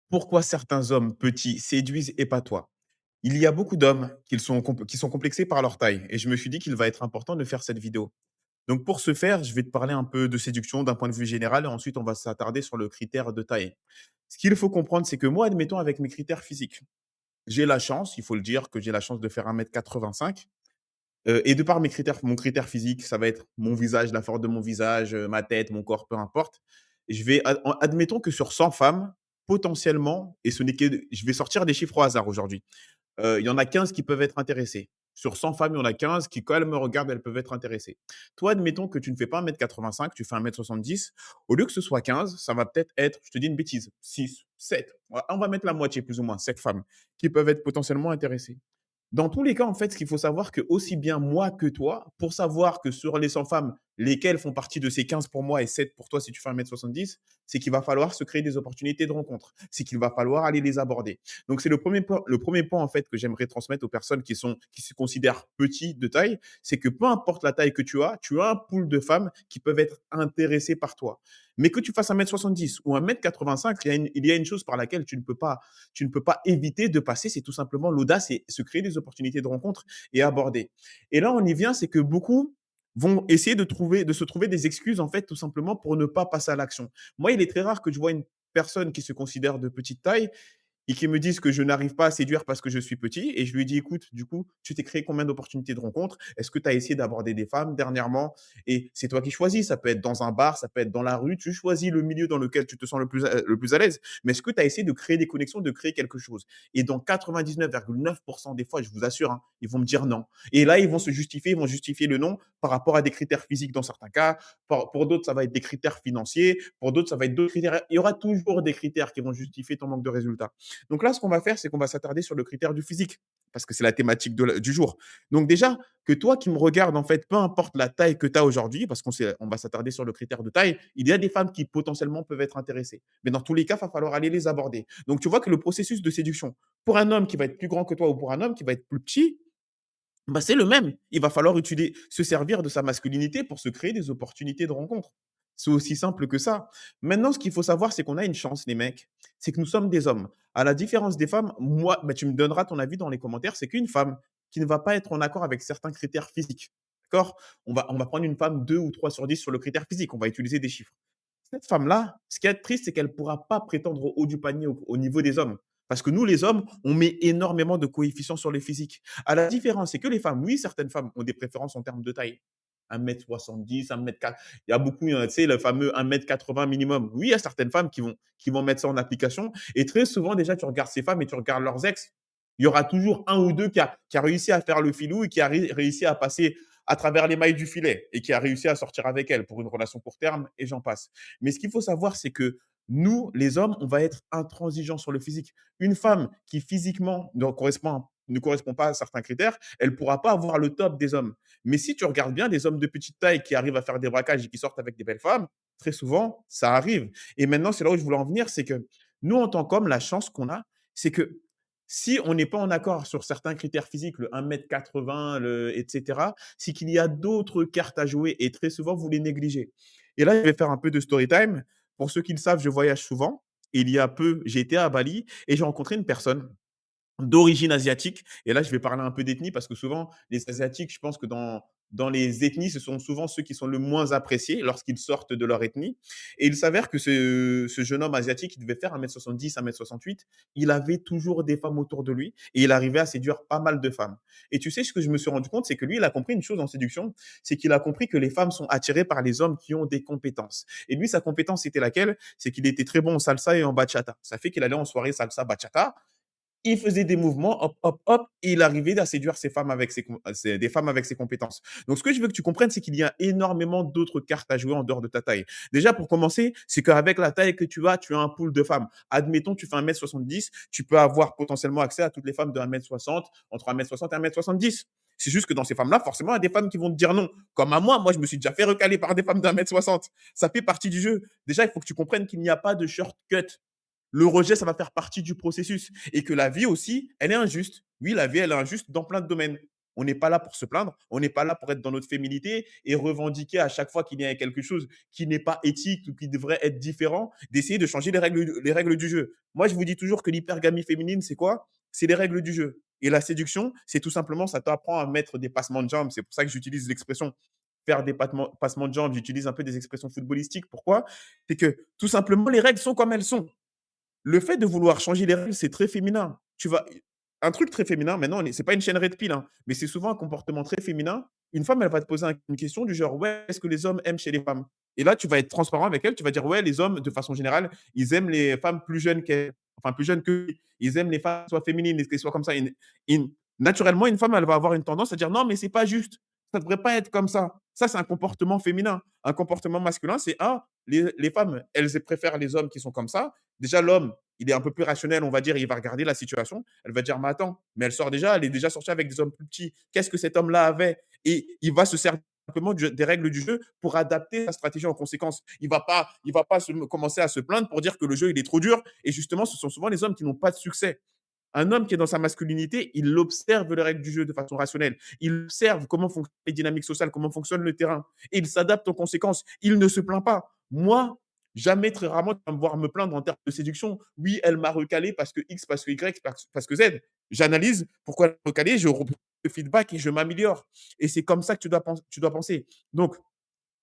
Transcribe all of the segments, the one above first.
Pourquoi certains hommes petits séduisent et pas toi? Il y a beaucoup d'hommes qui sont complexés par leur taille et je me suis dit qu'il va être important de faire cette vidéo. Donc pour ce faire, je vais te parler un peu de séduction d'un point de vue général et ensuite on va s'attarder sur le critère de taille. Ce qu'il faut comprendre, c'est que moi, admettons avec mes critères physiques, j'ai la chance, il faut le dire, que j'ai la chance de faire 1,85 m et de par mes critères mon critère physique, ça va être mon visage, la forme de mon visage, ma tête, mon corps, peu importe. Je vais admettons que sur 100 femmes, potentiellement et ce n'est que je vais sortir des chiffres au hasard aujourd'hui. Il y en a 15 qui peuvent être intéressées. Sur 100 femmes, il y en a 15 qui, quand elles me regardent, elles peuvent être intéressées. Toi, admettons que tu ne fais pas 1,85 m, tu fais 1,70 m. Au lieu que ce soit 15, ça va peut-être être, je te dis une bêtise, 6, 7. On va mettre la moitié plus ou moins, 7 femmes qui peuvent être potentiellement intéressées. Dans tous les cas, en fait, ce qu'il faut savoir que aussi bien moi que toi, pour savoir que sur les 100 femmes, lesquelles font partie de ces 15 pour moi et 7 pour toi si tu fais 1,70 m, c'est qu'il va falloir se créer des opportunités de rencontre. C'est qu'il va falloir aller les aborder. Donc c'est le premier point en fait que j'aimerais transmettre aux personnes qui se considèrent petits de taille, c'est que peu importe la taille que tu as un pool de femmes qui peuvent être intéressées par toi. Mais que tu fasses 1,70 m ou 1,85 m, il y a une chose par laquelle tu ne peux pas éviter de passer, c'est tout simplement l'audace et se créer des opportunités de rencontre et aborder. Et là, on y vient, c'est que beaucoup vont essayer de se trouver des excuses, en fait, tout simplement pour ne pas passer à l'action. Moi, il est très rare que je vois une personne qui se considère de petite taille et qui me disent que je n'arrive pas à séduire parce que je suis petit. Et je lui dis, écoute, du coup, tu t'es créé combien d'opportunités de rencontre? Est-ce que tu as essayé d'aborder des femmes dernièrement? Et c'est toi qui choisis. Ça peut être dans un bar, ça peut être dans la rue. Tu choisis le milieu dans lequel tu te sens le plus à l'aise. Mais est-ce que tu as essayé de créer des connexions, de créer quelque chose? Et dans 99,9% des fois, je vous assure, hein, ils vont me dire non. Et là, ils vont justifier le non par rapport à des critères physiques dans certains cas. Pour d'autres, ça va être des critères financiers. Pour d'autres, ça va être d'autres critères. Il y aura toujours des critères qui vont justifier ton manque de résultats. Donc là, ce qu'on va faire, c'est qu'on va s'attarder sur le critère du physique, parce que c'est la thématique du jour. Donc déjà, que toi qui me regardes, en fait, peu importe la taille que tu as aujourd'hui, parce qu'on va s'attarder sur le critère de taille, il y a des femmes qui potentiellement peuvent être intéressées. Mais dans tous les cas, il va falloir aller les aborder. Donc tu vois que le processus de séduction, pour un homme qui va être plus grand que toi ou pour un homme qui va être plus petit, bah, c'est le même. Il va falloir se servir de sa masculinité pour se créer des opportunités de rencontre. C'est aussi simple que ça. Maintenant, ce qu'il faut savoir, c'est qu'on a une chance, les mecs. C'est que nous sommes des hommes. À la différence des femmes, moi, bah, tu me donneras ton avis dans les commentaires, c'est qu'une femme qui ne va pas être en accord avec certains critères physiques. D'accord? On va prendre une femme 2 ou 3 sur 10 sur le critère physique. On va utiliser des chiffres. Cette femme-là, ce qui est triste, c'est qu'elle ne pourra pas prétendre au haut du panier au niveau des hommes. Parce que nous, les hommes, on met énormément de coefficients sur les physiques. À la différence, c'est que les femmes, oui, certaines femmes ont des préférences en termes de taille. 1,70 m, 1,4 m. Il y a beaucoup, tu sais, le fameux 1,80 m minimum. Oui, il y a certaines femmes qui vont mettre ça en application. Et très souvent, déjà, tu regardes ces femmes et tu regardes leurs ex. Il y aura toujours un ou deux qui a réussi à faire le filou et qui a réussi à passer à travers les mailles du filet et qui a réussi à sortir avec elle pour une relation court terme et j'en passe. Mais ce qu'il faut savoir, c'est que nous, les hommes, on va être intransigeants sur le physique. Une femme qui physiquement ne correspond pas à certains critères, elle ne pourra pas avoir le top des hommes. Mais si tu regardes bien, des hommes de petite taille qui arrivent à faire des braquages et qui sortent avec des belles femmes, très souvent, ça arrive. Et maintenant, c'est là où je voulais en venir, c'est que nous, en tant qu'hommes, la chance qu'on a, c'est que si on n'est pas en accord sur certains critères physiques, le 1,80 m, etc., c'est qu'il y a d'autres cartes à jouer et très souvent, vous les négligez. Et là, je vais faire un peu de story time. Pour ceux qui le savent, je voyage souvent. Il y a peu, j'ai été à Bali et j'ai rencontré une personne d'origine asiatique. Et là, je vais parler un peu d'ethnie parce que souvent, les Asiatiques, je pense que dans les ethnies, ce sont souvent ceux qui sont le moins appréciés lorsqu'ils sortent de leur ethnie. Et il s'avère que ce jeune homme asiatique, il devait faire 1,70 m, 1,68 m. Il avait toujours des femmes autour de lui et il arrivait à séduire pas mal de femmes. Et tu sais, ce que je me suis rendu compte, c'est que lui, il a compris une chose en séduction, c'est qu'il a compris que les femmes sont attirées par les hommes qui ont des compétences. Et lui, sa compétence, c'était laquelle? C'est qu'il était très bon en salsa et en bachata. Ça fait qu'il allait en soirée salsa, bachata il faisait des mouvements, hop, hop, hop, et il arrivait à séduire des femmes avec ses compétences. Donc, ce que je veux que tu comprennes, c'est qu'il y a énormément d'autres cartes à jouer en dehors de ta taille. Déjà, pour commencer, c'est qu'avec la taille que tu as un pool de femmes. Admettons, tu fais 1,70 m, tu peux avoir potentiellement accès à toutes les femmes de 1,60 m, entre 1,60 m et 1,70 m. C'est juste que dans ces femmes-là, forcément, il y a des femmes qui vont te dire non. Comme à moi, je me suis déjà fait recaler par des femmes d'1,60 m. Ça fait partie du jeu. Déjà, il faut que tu comprennes qu'il n'y a pas de shortcut. Le rejet, ça va faire partie du processus et que la vie aussi, elle est injuste. Oui, la vie, elle est injuste dans plein de domaines. On n'est pas là pour se plaindre, on n'est pas là pour être dans notre féminité et revendiquer à chaque fois qu'il y a quelque chose qui n'est pas éthique ou qui devrait être différent, d'essayer de changer les règles du jeu. Moi, je vous dis toujours que l'hypergamie féminine, c'est quoi? C'est les règles du jeu. Et la séduction, c'est tout simplement, ça t'apprend à mettre des passements de jambes. C'est pour ça que j'utilise l'expression faire des passements de jambes. J'utilise un peu des expressions footballistiques. Pourquoi? C'est que tout simplement, les règles sont comme elles sont. Le fait de vouloir changer les règles, c'est très féminin. Tu vas un truc très féminin, maintenant, c'est pas une chaîne red pill, hein, mais c'est souvent un comportement très féminin. Une femme, elle va te poser une question du genre: «Ouais, qu'est-ce que les hommes aiment chez les femmes?» Et là, tu vas être transparent avec elle, tu vas dire: «Ouais, les hommes, de façon générale, ils aiment les femmes plus jeunes qu'elles, enfin plus jeunes qu'eux. Ils aiment les femmes qui soient féminines et qu'elles soient comme ça». Naturellement, une femme, elle va avoir une tendance à dire: «Non, mais c'est pas juste. Ça devrait pas être comme ça». Ça, c'est un comportement féminin. Un comportement masculin, c'est: «Ah, les femmes, elles préfèrent les hommes qui sont comme ça». Déjà, l'homme, il est un peu plus rationnel, on va dire, il va regarder la situation. Elle va dire: «Mais attends, mais elle est déjà sortie avec des hommes plus petits. Qu'est-ce que cet homme-là avait?» Et il va se servir simplement des règles du jeu pour adapter sa stratégie en conséquence. Il va pas commencer à se plaindre pour dire que le jeu, il est trop dur. Et justement, ce sont souvent les hommes qui n'ont pas de succès. Un homme qui est dans sa masculinité, il observe les règles du jeu de façon rationnelle. Il observe comment fonctionnent les dynamiques sociales, comment fonctionne le terrain. Et il s'adapte en conséquence. Il ne se plaint pas. Moi, jamais, très rarement, tu vas me voir me plaindre en termes de séduction. Oui, elle m'a recalé parce que X, parce que Y, parce que Z. J'analyse pourquoi elle m'a recalé, je reprends le feedback et je m'améliore. Et c'est comme ça que tu dois penser. Donc,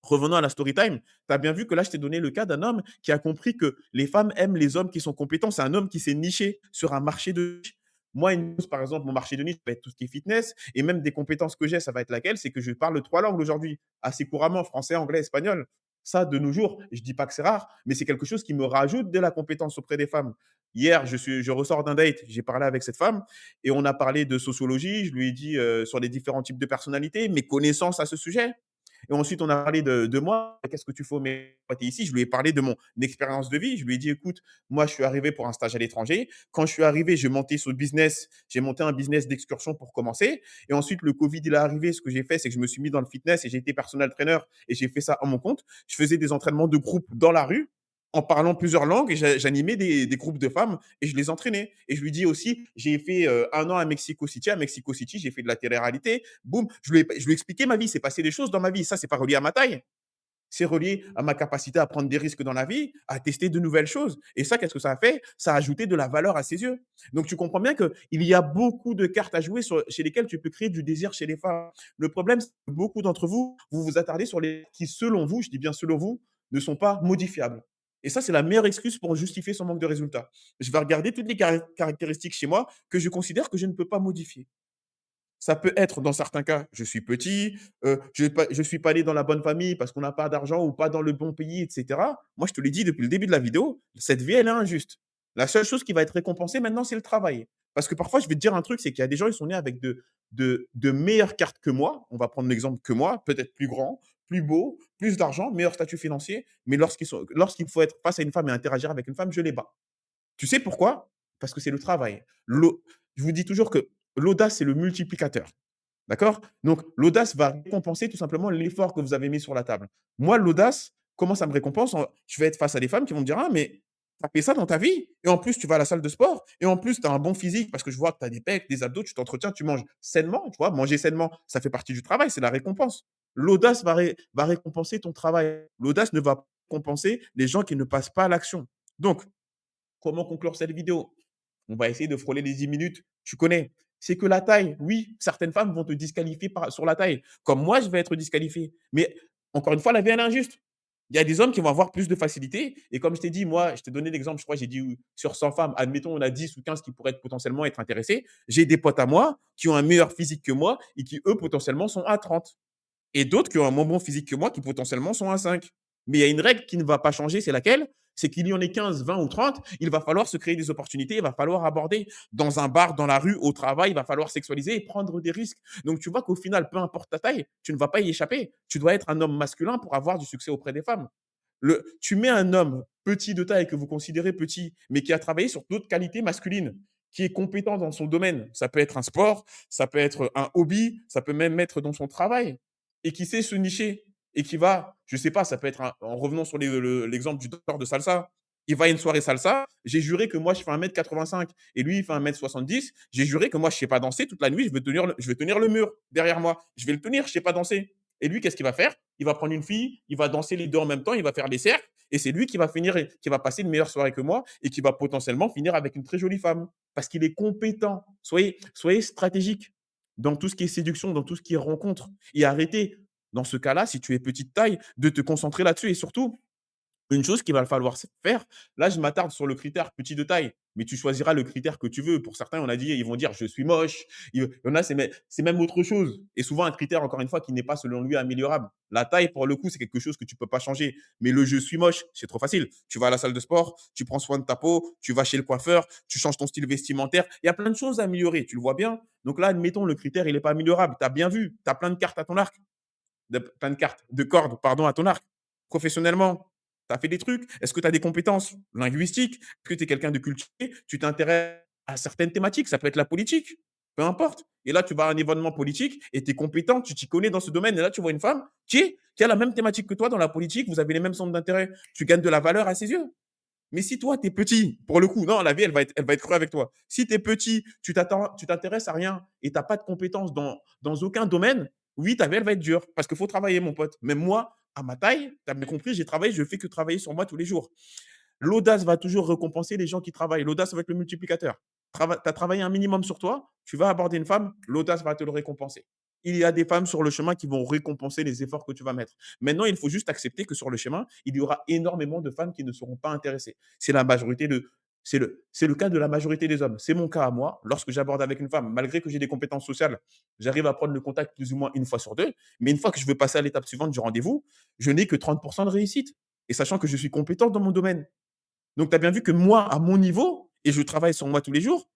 revenons à la story time, tu as bien vu que là, je t'ai donné le cas d'un homme qui a compris que les femmes aiment les hommes qui sont compétents. C'est un homme qui s'est niché sur un marché de niche. Moi, une chose, par exemple, mon marché de niche, ça va être tout ce qui est fitness. Et même des compétences que j'ai, ça va être laquelle? C'est que je parle 3 langues aujourd'hui, assez couramment, français, anglais, espagnol. Ça, de nos jours, je ne dis pas que c'est rare, mais c'est quelque chose qui me rajoute de la compétence auprès des femmes. Hier, je ressors d'un date, j'ai parlé avec cette femme et on a parlé de sociologie. Je lui ai dit sur les différents types de personnalités, mes connaissances à ce sujet. Et ensuite, on a parlé de moi. Qu'est-ce que tu fais au Mexique? Tu es ici. Je lui ai parlé de mon expérience de vie. Je lui ai dit, écoute, moi, je suis arrivé pour un stage à l'étranger. Quand je suis arrivé, j'ai monté un business d'excursion pour commencer. Et ensuite, le Covid, il est arrivé. Ce que j'ai fait, c'est que je me suis mis dans le fitness et j'ai été personal trainer et j'ai fait ça à mon compte. Je faisais des entraînements de groupe dans la rue en parlant plusieurs langues et j'animais des groupes de femmes et je les entraînais. Et je lui dis aussi, j'ai fait 1 an à Mexico City. À Mexico City, j'ai fait de la télé-réalité. Boum, je lui ai expliqué ma vie. C'est passé des choses dans ma vie. Ça, c'est pas relié à ma taille. C'est relié à ma capacité à prendre des risques dans la vie, à tester de nouvelles choses. Et ça, qu'est-ce que ça a fait? Ça a ajouté de la valeur à ses yeux. Donc, tu comprends bien qu'il y a beaucoup de cartes à jouer chez lesquelles tu peux créer du désir chez les femmes. Le problème, c'est que beaucoup d'entre vous, vous vous attardez sur les qui, selon vous, je dis bien selon vous, ne sont pas modifiables. Et ça, c'est la meilleure excuse pour justifier son manque de résultats. Je vais regarder toutes les caractéristiques chez moi que je considère que je ne peux pas modifier. Ça peut être dans certains cas, je suis petit, je suis pas né dans la bonne famille parce qu'on n'a pas d'argent ou pas dans le bon pays et cetera. Moi, je te l'ai dit depuis le début de la vidéo, cette vie, elle est injuste. La seule chose qui va être récompensée maintenant, c'est le travail. Parce que parfois, je vais te dire un truc, c'est qu'il y a des gens, ils sont nés avec de meilleures cartes que moi. On va prendre l'exemple que moi, peut-être plus grand, plus beau, plus d'argent, meilleur statut financier, mais lorsqu'il faut être face à une femme et interagir avec une femme, je les bats. Tu sais pourquoi? Parce que c'est le travail. Je vous dis toujours que l'audace, c'est le multiplicateur. D'accord? Donc, l'audace va récompenser tout simplement l'effort que vous avez mis sur la table. Moi, l'audace, comment ça me récompense? Je vais être face à des femmes qui vont me dire: «Ah, mais tu as fait ça dans ta vie et en plus, tu vas à la salle de sport et en plus, tu as un bon physique parce que je vois que tu as des pecs, des abdos, tu t'entretiens, tu manges sainement». Tu vois? Manger sainement, ça fait partie du travail, c'est la récompense. L'audace va récompenser ton travail. L'audace ne va pas compenser les gens qui ne passent pas à l'action. Donc, comment conclure cette vidéo? On va essayer de frôler les 10 minutes. Tu connais. C'est que la taille, oui, certaines femmes vont te disqualifier sur la taille, comme moi, je vais être disqualifié. Mais encore une fois, la vie, elle est injuste. Il y a des hommes qui vont avoir plus de facilité. Et comme je t'ai dit, moi, je t'ai donné l'exemple, je crois, j'ai dit sur 100 femmes, admettons, on a 10 ou 15 qui pourraient potentiellement être intéressées. J'ai des potes à moi qui ont un meilleur physique que moi et qui, eux, potentiellement, sont à 30. Et d'autres qui ont un moins bon physique que moi, qui potentiellement sont à 5. Mais il y a une règle qui ne va pas changer, c'est laquelle? C'est qu'il y en ait 15, 20 ou 30, il va falloir se créer des opportunités, il va falloir aborder dans un bar, dans la rue, au travail, il va falloir sexualiser et prendre des risques. Donc tu vois qu'au final, peu importe ta taille, tu ne vas pas y échapper. Tu dois être un homme masculin pour avoir du succès auprès des femmes. Tu mets un homme petit de taille que vous considérez petit, mais qui a travaillé sur d'autres qualités masculines, qui est compétent dans son domaine. Ça peut être un sport, ça peut être un hobby, ça peut même être dans son travail et qui sait se nicher et qui va, je sais pas, ça peut être en revenant sur l'exemple du docteur de salsa. Il va à une soirée salsa, j'ai juré que moi je fais 1,85 m et lui il fait 1,70 m. J'ai juré que moi je sais pas danser toute la nuit, je vais tenir le mur derrière moi. Je vais le tenir, je sais pas danser. Et lui, qu'est-ce qu'il va faire? Il va prendre une fille, il va danser les 2 en même temps, il va faire des cercles et c'est lui qui va finir et qui va passer une meilleure soirée que moi et qui va potentiellement finir avec une très jolie femme parce qu'il est compétent. Soyez stratégique dans tout ce qui est séduction, dans tout ce qui est rencontre et arrêtez dans ce cas-là, si tu es petite taille, de te concentrer là-dessus et surtout une chose qu'il va falloir faire, là, je m'attarde sur le critère petit de taille, mais tu choisiras le critère que tu veux. Pour certains, on a dit, ils vont dire: «Je suis moche». Il y en a, c'est même autre chose et souvent un critère, encore une fois, qui n'est pas selon lui améliorable. La taille, pour le coup, c'est quelque chose que tu peux pas changer, mais le «je suis moche», c'est trop facile. Tu vas à la salle de sport, tu prends soin de ta peau, tu vas chez le coiffeur, tu changes ton style vestimentaire. Il y a plein de choses à améliorer, tu le vois bien? Donc là, admettons, le critère, il est pas améliorable. Tu as bien vu, tu as plein de cartes à ton arc plein de cartes, de cordes, pardon, à ton arc. Professionnellement, tu as fait des trucs. Est-ce que tu as des compétences linguistiques? Est-ce que tu es quelqu'un de cultivé? Tu t'intéresses à certaines thématiques, ça peut être la politique, peu importe. Et là, tu vas à un événement politique et tu es compétent, tu t'y connais dans ce domaine. Et là, tu vois une femme qui a la même thématique que toi dans la politique, vous avez les mêmes centres d'intérêt, tu gagnes de la valeur à ses yeux. Mais si toi, tu es petit, pour le coup, non, la vie, elle va être crue avec toi. Si tu es petit, tu t'intéresses à rien et tu n'as pas de compétences dans aucun domaine, oui, ta vie, elle va être dure parce qu'il faut travailler, mon pote. Même moi, à ma taille, tu as bien compris, j'ai travaillé, je fais que travailler sur moi tous les jours. L'audace va toujours récompenser les gens qui travaillent. L'audace va être le multiplicateur. Tu as travaillé un minimum sur toi, tu vas aborder une femme, l'audace va te le récompenser. Il y a des femmes sur le chemin qui vont récompenser les efforts que tu vas mettre. Maintenant, il faut juste accepter que sur le chemin, il y aura énormément de femmes qui ne seront pas intéressées. C'est la majorité de c'est le cas de la majorité des hommes. C'est mon cas à moi. Lorsque j'aborde avec une femme, malgré que j'ai des compétences sociales, j'arrive à prendre le contact plus ou moins une fois sur deux. Mais une fois que je veux passer à l'étape suivante du rendez-vous, je n'ai que 30% de réussite. Et sachant que je suis compétent dans mon domaine. Donc, tu as bien vu que moi, à mon niveau, et je travaille sur moi tous les jours,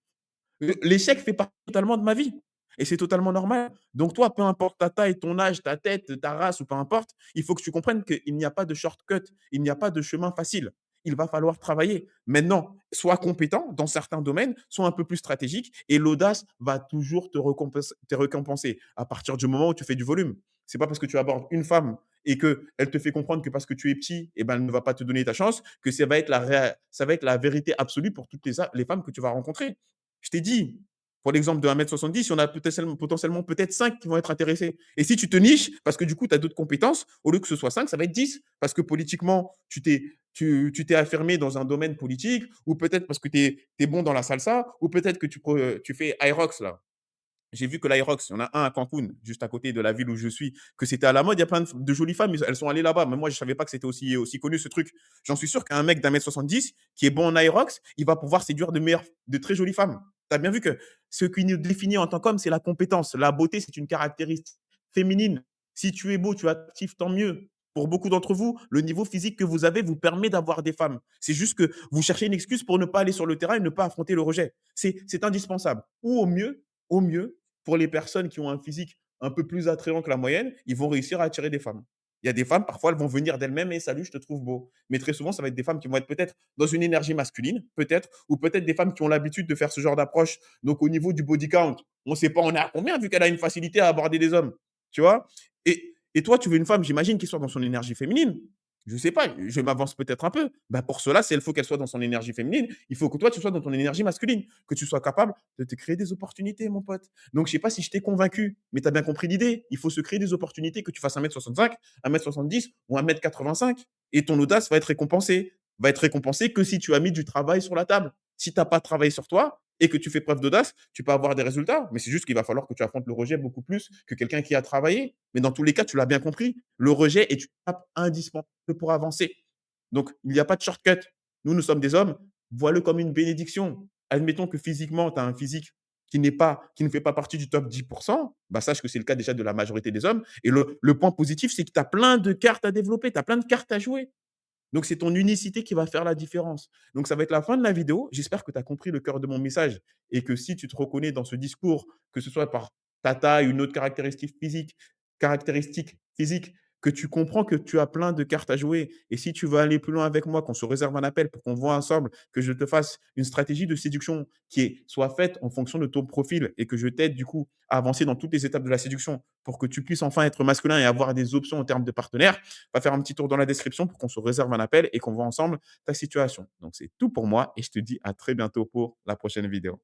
l'échec fait partie totalement de ma vie et c'est totalement normal. Donc toi, peu importe ta taille, ton âge, ta tête, ta race ou peu importe, il faut que tu comprennes qu'il n'y a pas de shortcut, il n'y a pas de chemin facile. Il va falloir travailler. Maintenant, sois compétent dans certains domaines, sois un peu plus stratégique et l'audace va toujours te récompenser à partir du moment où tu fais du volume. C'est pas parce que tu abordes une femme et qu'elle te fait comprendre que parce que tu es petit, eh ben, elle ne va pas te donner ta chance, que ça va être la vérité absolue pour toutes les femmes que tu vas rencontrer. Je t'ai dit, pour l'exemple de 1,70 m, il y en a potentiellement peut-être 5 qui vont être intéressés. Et si tu te niches, parce que du coup, tu as d'autres compétences, au lieu que ce soit 5, ça va être 10. Parce que politiquement, tu t'es affirmé dans un domaine politique, ou peut-être parce que tu es bon dans la salsa, ou peut-être que tu fais Aerox, là. J'ai vu que l'Aerox, il y en a un à Cancun, juste à côté de la ville où je suis, que c'était à la mode. Il y a plein de jolies femmes, elles sont allées là-bas. Mais moi, je ne savais pas que c'était aussi connu ce truc. J'en suis sûr qu'un mec d'1,70 m qui est bon en Aerox, il va pouvoir séduire de très jolies femmes. Tu as bien vu que ce qui nous définit en tant qu'homme, c'est la compétence. La beauté, c'est une caractéristique féminine. Si tu es beau, tu es actif, tant mieux. Pour beaucoup d'entre vous, le niveau physique que vous avez vous permet d'avoir des femmes. C'est juste que vous cherchez une excuse pour ne pas aller sur le terrain et ne pas affronter le rejet. C'est indispensable. Ou au mieux, pour les personnes qui ont un physique un peu plus attrayant que la moyenne, ils vont réussir à attirer des femmes. Il y a des femmes, parfois, elles vont venir d'elles-mêmes et salut, je te trouve beau. Mais très souvent, ça va être des femmes qui vont être peut-être dans une énergie masculine, peut-être, ou peut-être des femmes qui ont l'habitude de faire ce genre d'approche. Donc, au niveau du body count, on ne sait pas on est à combien vu qu'elle a une facilité à aborder des hommes. Tu vois et toi, tu veux une femme, j'imagine, qui soit dans son énergie féminine. Je ne sais pas, je m'avance peut-être un peu. Bah pour cela, si elle faut qu'elle soit dans son énergie féminine, il faut que toi, tu sois dans ton énergie masculine, que tu sois capable de te créer des opportunités, mon pote. Donc, je sais pas si je t'ai convaincu, mais tu as bien compris l'idée. Il faut se créer des opportunités, que tu fasses 1,65 m, 1,70 m ou 1,85 m. Et ton audace va être récompensée. Va être récompensée que si tu as mis du travail sur la table. Si tu n'as pas travaillé sur toi et que tu fais preuve d'audace, tu peux avoir des résultats. Mais c'est juste qu'il va falloir que tu affrontes le rejet beaucoup plus que quelqu'un qui a travaillé. Mais dans tous les cas, tu l'as bien compris. Le rejet est une étape indispensable pour avancer. Donc, il n'y a pas de shortcut. Nous sommes des hommes. Vois-le comme une bénédiction. Admettons que physiquement, tu as un physique qui ne fait pas partie du top 10%, bah, sache que c'est le cas déjà de la majorité des hommes. Et le point positif, c'est que tu as plein de cartes à développer, tu as plein de cartes à jouer. Donc, c'est ton unicité qui va faire la différence. Donc, ça va être la fin de la vidéo. J'espère que tu as compris le cœur de mon message et que si tu te reconnais dans ce discours, que ce soit par ta taille, une autre caractéristique physique, que tu comprends que tu as plein de cartes à jouer et si tu veux aller plus loin avec moi, qu'on se réserve un appel pour qu'on voit ensemble, que je te fasse une stratégie de séduction qui soit faite en fonction de ton profil et que je t'aide du coup à avancer dans toutes les étapes de la séduction pour que tu puisses enfin être masculin et avoir des options en termes de partenaires, va faire un petit tour dans la description pour qu'on se réserve un appel et qu'on voit ensemble ta situation. Donc c'est tout pour moi et je te dis à très bientôt pour la prochaine vidéo.